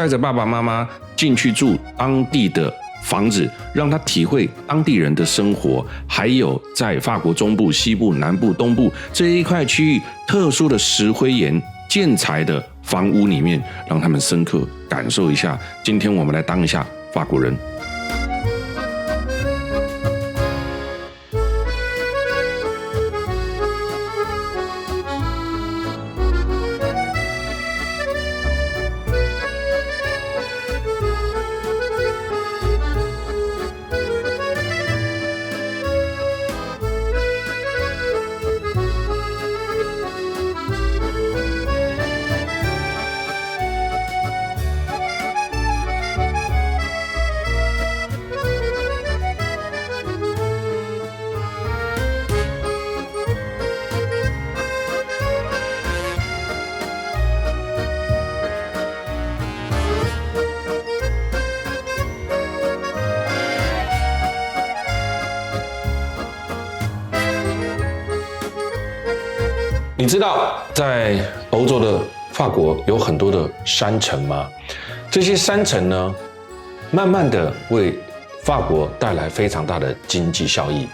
带着爸爸妈妈进去住当地的房子，让他体会当地人的生活，还有在法国中部、西部、南部、东部这一块区域特殊的石灰岩建材的房屋里面，让他们深刻感受一下。今天我们来当一下法国人。你知道在欧洲的法国有很多的山城吗？这些山城呢，慢慢的为法国带来非常大的经济效益，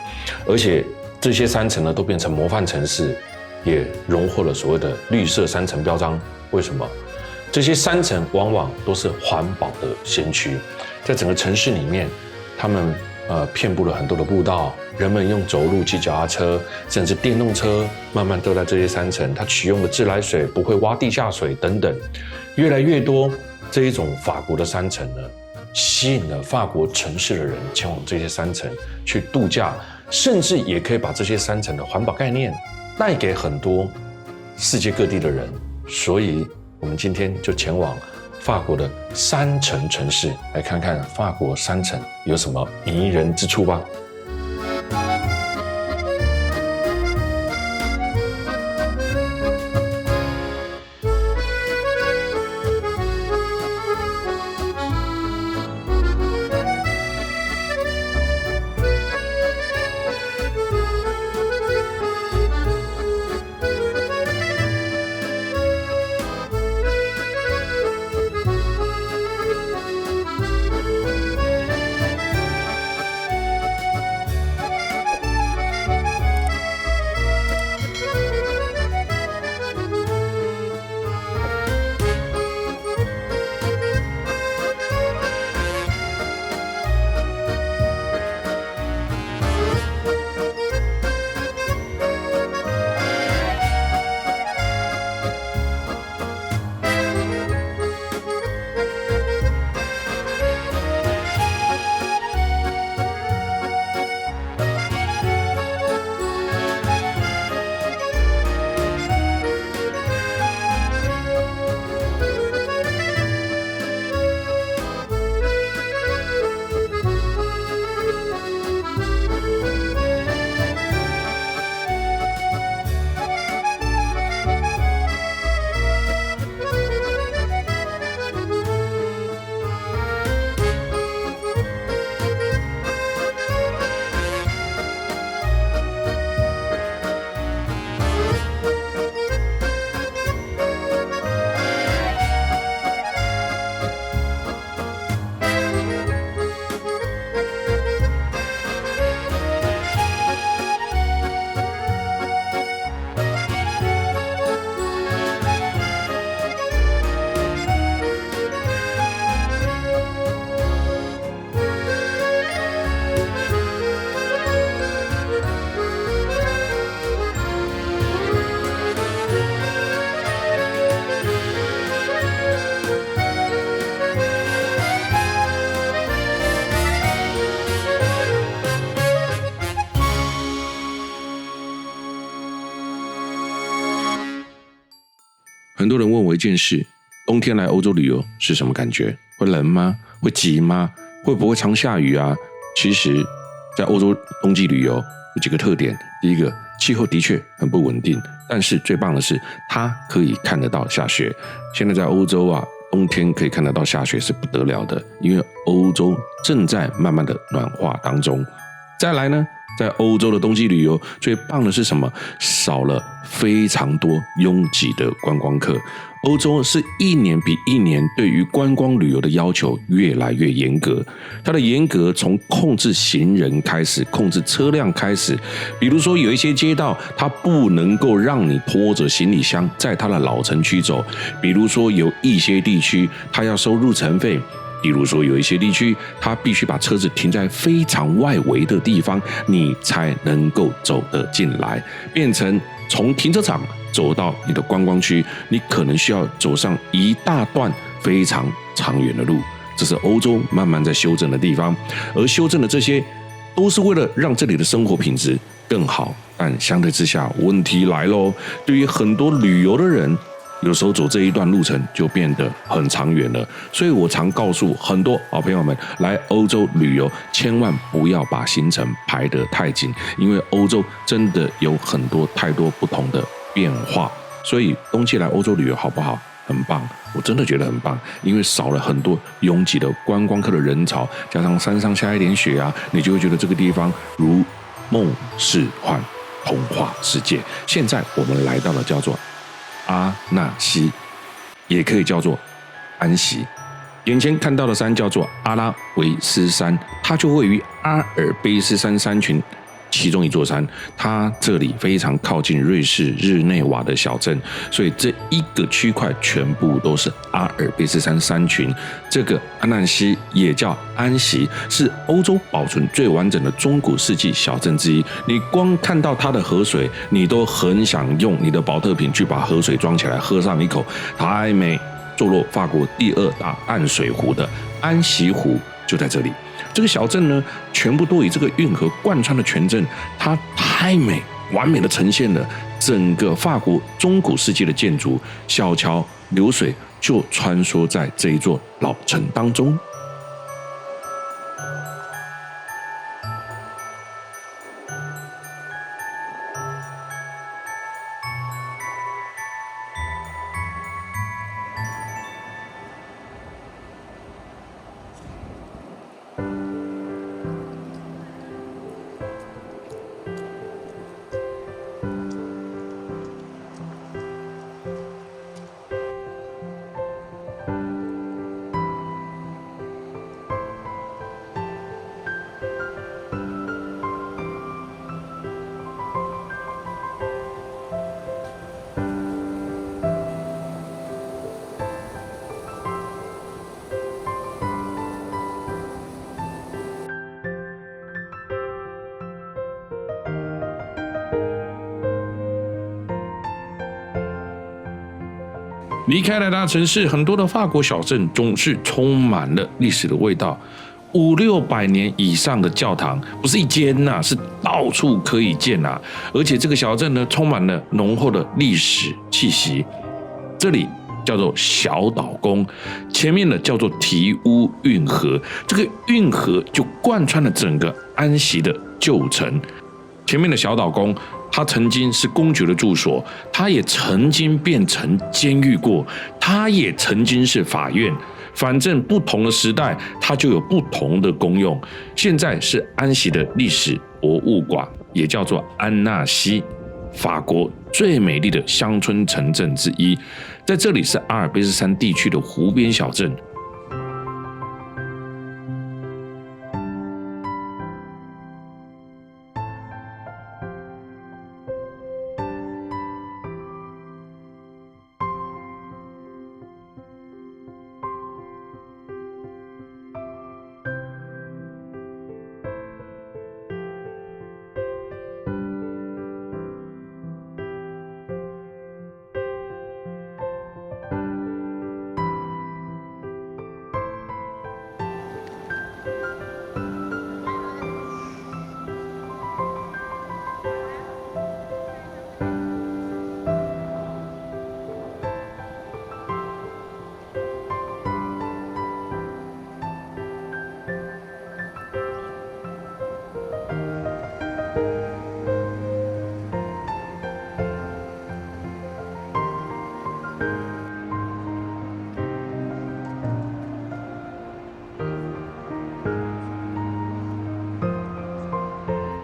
而且这些山城呢都变成模范城市，也荣获了所谓的绿色山城标章。为什么？这些山城往往都是环保的先驱，在整个城市里面，他们遍布了很多的步道，人们用走路、骑脚踏车，甚至电动车，慢慢都在这些山城。它取用的自来水不会挖地下水等等，越来越多这一种法国的山城呢，吸引了法国城市的人前往这些山城去度假，甚至也可以把这些山城的环保概念带给很多世界各地的人。所以，我们今天就前往法国的山城城市，来看看法国山城有什么迷人之处吧。很多人问我一件事：冬天来欧洲旅游是什么感觉？会冷吗？会急吗？会不会常下雨啊？其实，在欧洲冬季旅游有几个特点。第一个，气候的确很不稳定，但是最棒的是，它可以看得到下雪。现在在欧洲啊，冬天可以看得到下雪是不得了的，因为欧洲正在慢慢的暖化当中。再来呢，在欧洲的冬季旅游最棒的是什么？少了非常多拥挤的观光客。欧洲是一年比一年对于观光旅游的要求越来越严格，它的严格从控制行人开始，控制车辆开始。比如说有一些街道，它不能够让你拖着行李箱在它的老城区走；比如说有一些地区，它要收入城费。比如说，有一些地区，它必须把车子停在非常外围的地方，你才能够走得进来，变成从停车场走到你的观光区，你可能需要走上一大段非常长远的路。这是欧洲慢慢在修正的地方，而修正的这些，都是为了让这里的生活品质更好。但相对之下，问题来咯，对于很多旅游的人，有时候走这一段路程就变得很长远了，所以我常告诉很多好朋友们，来欧洲旅游千万不要把行程排得太紧，因为欧洲真的有很多太多不同的变化。所以冬季来欧洲旅游好不好？很棒，我真的觉得很棒，因为少了很多拥挤的观光客的人潮，加上山上下一点雪啊，你就会觉得这个地方如梦似幻，童话世界。现在我们来到了叫做阿纳西，也可以叫做安息。眼前看到的山叫做阿拉维斯山，它就位于阿尔卑斯山山群其中一座山，它这里非常靠近瑞士日内瓦的小镇，所以这一个区块全部都是阿尔卑斯山山群。这个阿纳西也叫安息，是欧洲保存最完整的中古世纪小镇之一。你光看到它的河水，你都很想用你的保特瓶去把河水装起来喝上一口，太美。坐落法国第2大淡水湖的安息湖就在这里。这个小镇呢，全部都以这个运河贯穿的全镇，它太美，完美的呈现了整个法国中古世纪的建筑。小桥流水就穿梭在这一座老城当中。离开了大城市，很多的法国小镇总是充满了历史的味道。500-600年以上的教堂，不是一间呐，是到处可以见呐。而且这个小镇呢，充满了浓厚的历史气息。这里叫做小岛宫，前面呢叫做提乌运河，这个运河就贯穿了整个安息的旧城。前面的小岛宫，它曾经是公爵的住所，它也曾经变成监狱过，它也曾经是法院。反正不同的时代，它就有不同的功用。现在是安息的历史博物馆，也叫做安纳西，法国最美丽的乡村城镇之一。在这里是阿尔卑斯山地区的湖边小镇。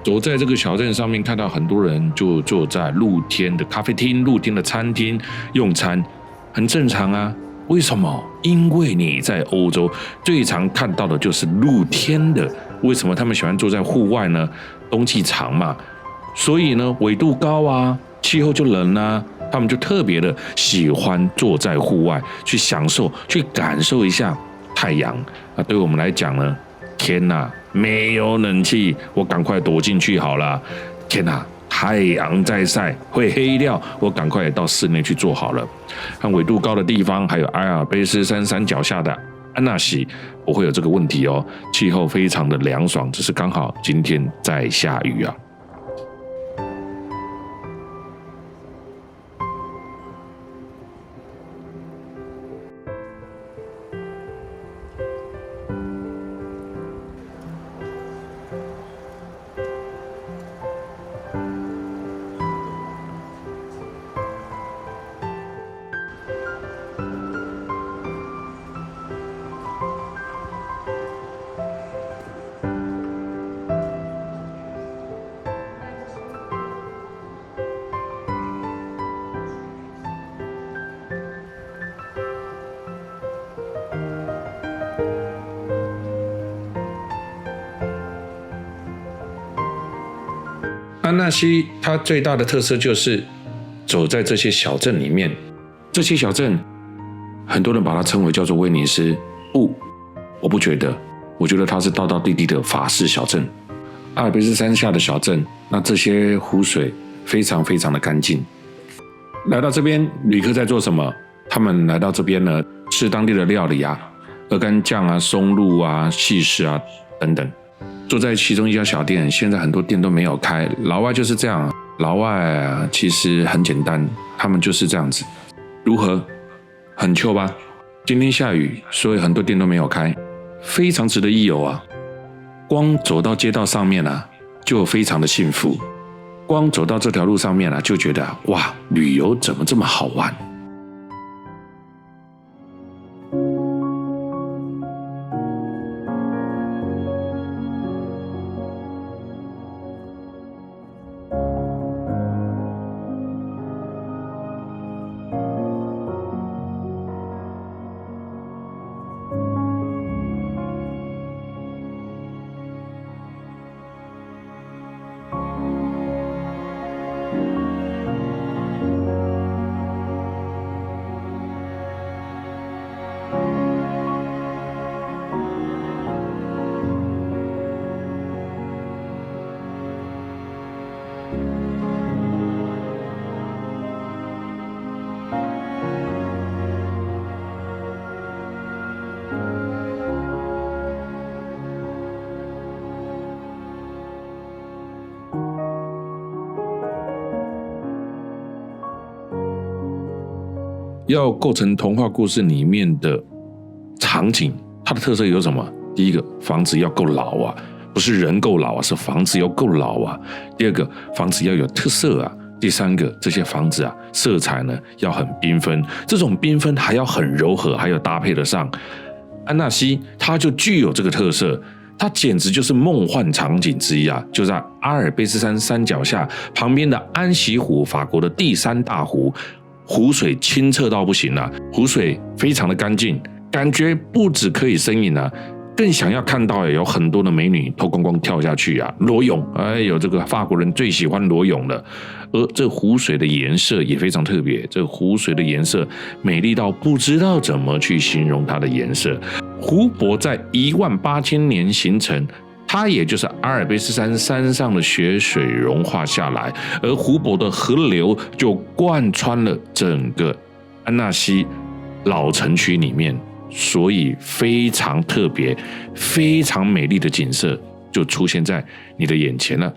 走在这个小镇上面，看到很多人就坐在露天的咖啡厅、露天的餐厅用餐，很正常啊。为什么？因为你在欧洲最常看到的就是露天的。为什么他们喜欢坐在户外呢？冬季长嘛，所以呢纬度高啊，气候就冷啊，他们就特别的喜欢坐在户外去享受、去感受一下太阳。那对我们来讲呢，天哪，没有冷气，我赶快躲进去好了。天哪，太阳在晒，会黑掉，我赶快到室内去坐好了。和纬度高的地方，还有阿尔卑斯山山脚下的安纳西，不会有这个问题哦，气候非常的凉爽，只是刚好今天在下雨啊。安纳西它最大的特色就是走在这些小镇里面，这些小镇很多人把它称为叫做威尼斯，不，我不觉得，我觉得它是道道地地的法式小镇。阿尔卑斯山下的小镇，那这些湖水非常非常的干净。来到这边，旅客在做什么？他们来到这边呢，吃当地的料理啊，鹅肝酱啊、松露啊、细食啊等等。坐在其中一家小店，现在很多店都没有开。老外就是这样，老外啊，其实很简单，他们就是这样子。如何？很糗吧？今天下雨，所以很多店都没有开，非常值得一游啊！光走到街道上面啊，就非常的幸福。光走到这条路上面啊，就觉得哇，旅游怎么这么好玩？要构成童话故事里面的场景，它的特色有什么？第一个，房子要够老啊，不是人够老啊，是房子要够老啊。第二个，房子要有特色啊。第三个，这些房子啊，色彩呢要很缤纷，这种缤纷还要很柔和，还要搭配得上。安纳西它就具有这个特色，它简直就是梦幻场景之一啊！就在阿尔卑斯山山脚下旁边的安息湖，法国的第3大湖。湖水清澈到不行啊，湖水非常的干净，感觉不只可以生饮啊，更想要看到有很多的美女脱光光跳下去啊，裸泳，哎呦，这个法国人最喜欢裸泳了。而这湖水的颜色也非常特别，这湖水的颜色美丽到不知道怎么去形容它的颜色。湖泊在18000年形成，它也就是阿尔卑斯山山上的雪水融化下来，而湖泊的河流就贯穿了整个安纳西老城区里面，所以非常特别、非常美丽的景色就出现在你的眼前了。